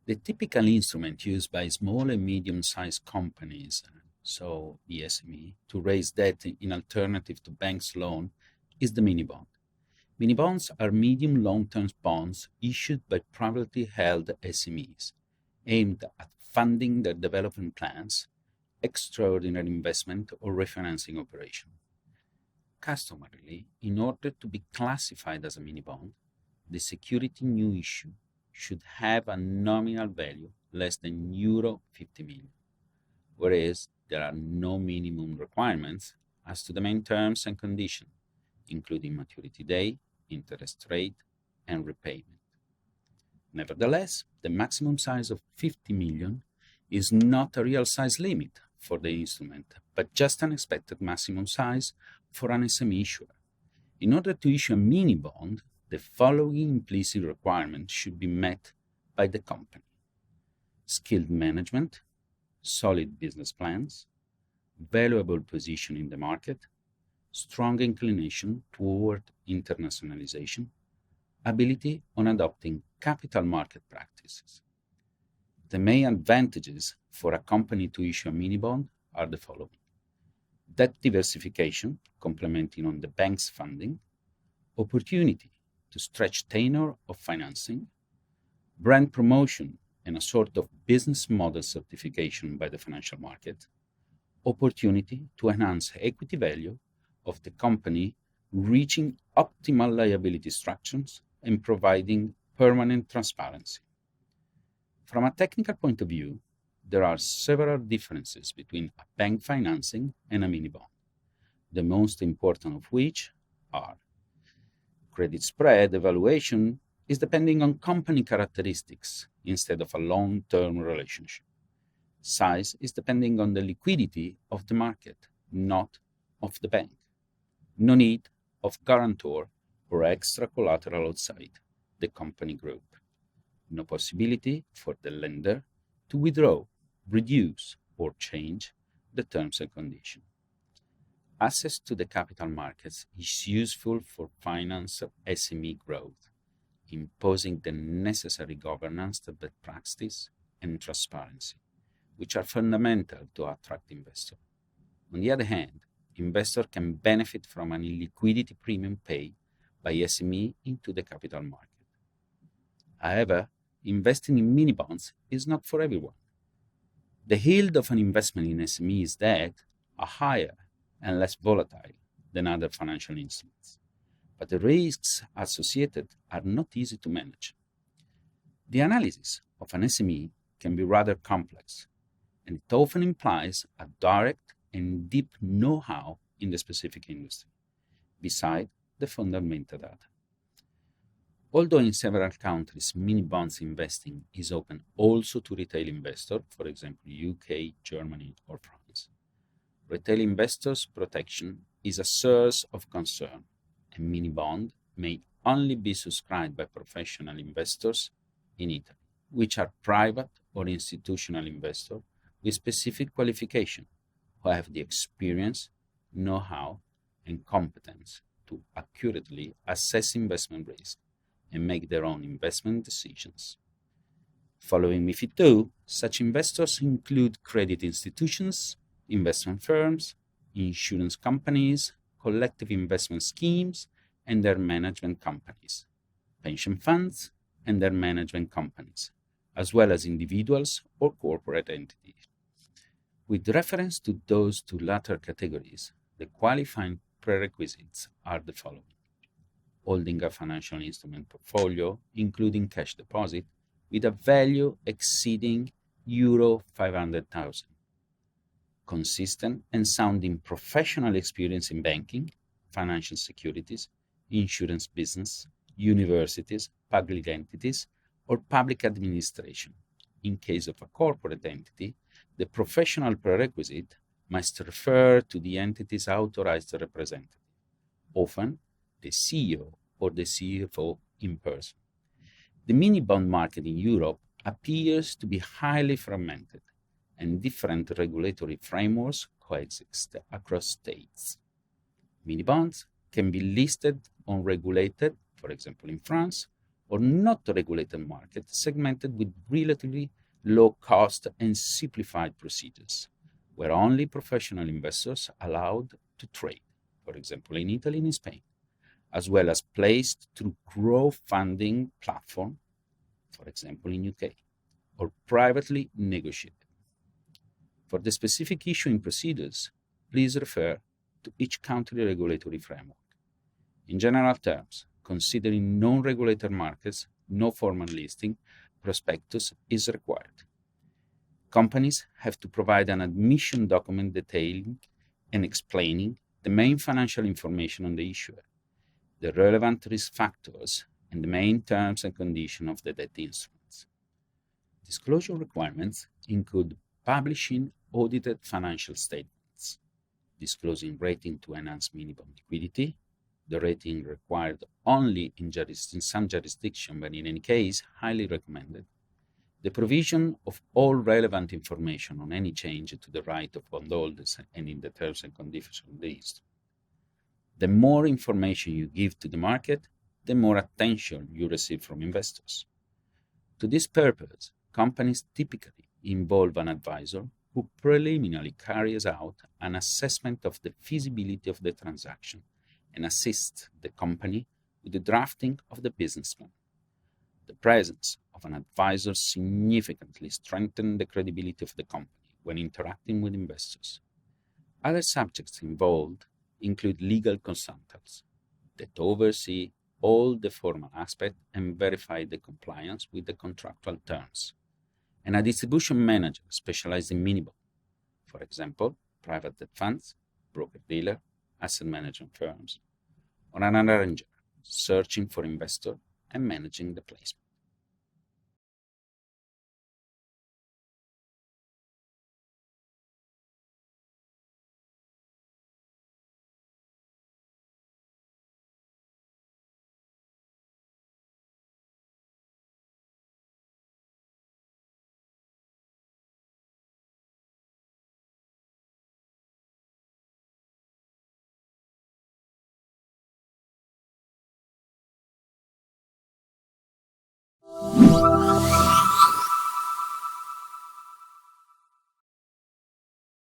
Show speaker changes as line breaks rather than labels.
The typical instrument used by small and medium-sized companies, so the SME, to raise debt in alternative to banks' loan is the mini bond. Mini bonds are medium long-term bonds issued by privately held SMEs, aimed at funding their development plans, extraordinary investment, or refinancing operation. Customarily, in order to be classified as a mini bond, the security new issue should have a nominal value less than euro 50 million, whereas there are no minimum requirements as to the main terms and conditions, including maturity date, interest rate, and repayment. Nevertheless, the maximum size of 50 million is not a real size limit for the instrument, but just an expected maximum size for an SME issuer. In order to issue a mini bond, the following implicit requirements should be met by the company: skilled management, solid business plans, valuable position in the market, strong inclination toward internationalization, ability on adopting capital market practices. The main advantages for a company to issue a mini bond are the following: debt diversification, complementing on the bank's funding, opportunity to stretch tenure of financing, brand promotion and a sort of business model certification by the financial market, opportunity to enhance equity value of the company, reaching optimal liability structures and providing permanent transparency. From a technical point of view, there are several differences between a bank financing and a mini bond, the most important of which are: credit spread evaluation is depending on company characteristics instead of a long-term relationship. Size is depending on the liquidity of the market, not of the bank. No need of guarantor or extra collateral outside the company group. No possibility for the lender to withdraw, reduce, or change the terms and conditions. Access to the capital markets is useful for finance of SME growth, imposing the necessary governance, the best practice, and transparency, which are fundamental to attract investors. On the other hand, investors can benefit from an illiquidity premium paid by SME into the capital market. However, investing in mini bonds is not for everyone. The yield of an investment in SMEs debt are higher and less volatile than other financial instruments, but the risks associated are not easy to manage. The analysis of an SME can be rather complex, and it often implies a direct and deep know-how in the specific industry, beside the fundamental data. Although in several countries mini bonds investing is open also to retail investors, for example UK, Germany, or France, retail investors' protection is a source of concern, and mini bond may only be subscribed by professional investors in Italy, which are private or institutional investors with specific qualification who have the experience, know-how, and competence to accurately assess investment risk and make their own investment decisions. Following MiFID II, such investors include credit institutions, investment firms, insurance companies, collective investment schemes and their management companies, pension funds and their management companies, as well as individuals or corporate entities. With reference to those two latter categories, the qualifying prerequisites are the following: holding a financial instrument portfolio, including cash deposit, with a value exceeding euro 500,000, consistent and sounding professional experience in banking, financial securities, insurance business, universities, public entities, or public administration. In case of a corporate entity, the professional prerequisite must refer to the entity's authorized representative, often the CEO or the CFO in person. The mini bond market in Europe appears to be highly fragmented, and different regulatory frameworks coexist across states. Mini bonds can be listed unregulated, for example in France, or not regulated market segmented with relatively low cost and simplified procedures, where only professional investors are allowed to trade, for example, in Italy and in Spain, as well as placed through crowdfunding platform, for example, in UK, or privately negotiated. For the specific issuing procedures, please refer to each country regulatory framework. In general terms, considering non-regulated markets, no formal listing prospectus is required. Companies have to provide an admission document detailing and explaining the main financial information on the issuer, the relevant risk factors, and the main terms and conditions of the debt instruments. Disclosure requirements include publishing audited financial statements, disclosing rating to enhance minimum liquidity, the rating required only in some jurisdiction, but in any case, highly recommended, the provision of all relevant information on any change to the right of bondholders and in the terms and conditions of the instrument. The more information you give to the market, the more attention you receive from investors. To this purpose, companies typically involve an advisor who preliminarily carries out an assessment of the feasibility of the transaction and assists the company with the drafting of the business plan. The presence of an advisor significantly strengthens the credibility of the company when interacting with investors. Other subjects involved include legal consultants that oversee all the formal aspects and verify the compliance with the contractual terms, and a distribution manager specialized in mini-bond, for example, private debt funds, broker-dealer, asset management firms, or an arranger searching for investor and managing the placement.